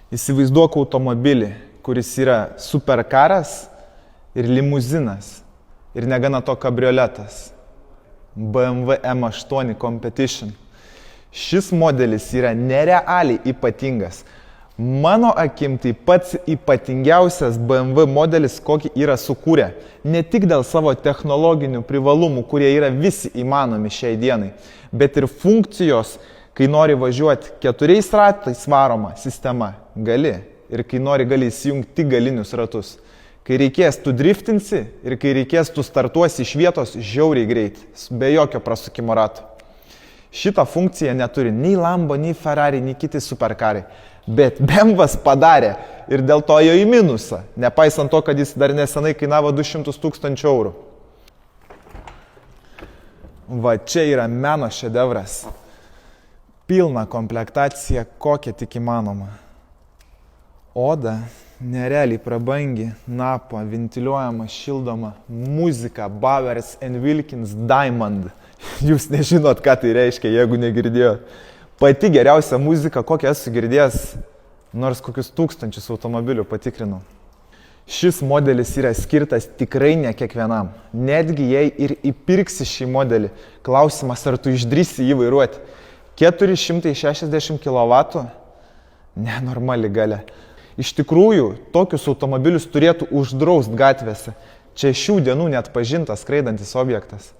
Įsivaizduok automobilį, kuris yra superkaras ir limuzinas. Ir negana to kabrioletas. BMW M8 Competition. Šis modelis yra nerealiai ypatingas. Mano akim tai pats ypatingiausias BMW modelis, kokį yra sukūrę. Ne tik dėl savo technologinių privalumų, kurie yra visi įmanomi šiai dienai, bet ir funkcijos, kai nori važiuoti 4 ratais varoma sistema, gali. Ir kai nori, gali įsijungti tik galinius ratus. Kai reikės, tu driftinsi ir kai reikės, tu startuosi iš vietos žiauriai greit, be jokio prasukimo rato. Šitą funkciją neturi nei Lambo, nei Ferrari, nei kiti superkarai. Bet BMW'as padarė ir dėl to jo į minusą, nepaisant to, kad jis dar nesenai kainavo 200 000 eurų. Va čia yra meno šedevras. Pilna komplektacija, kokia tik įmanoma. Oda nerealiai prabangi, napa, ventiliuojama, šildoma, muzika, Bowers & Wilkins Diamond. Jūs nežinot, ką tai reiškia, jeigu negirdėjot. Pati geriausia muzika, kokią esu girdėjęs, nors kokius 1000 automobilių patikrinau. Šis modelis yra skirtas tikrai ne kiekvienam. Netgi jei ir įpirksi šį modelį, klausimas, ar tu išdrįsi jį vairuoti. 460 kW? Nenormali galia. Iš tikrųjų, tokius automobilius turėtų uždraust gatvėse. Čia šių dienų net pažintas skraidantis objektas.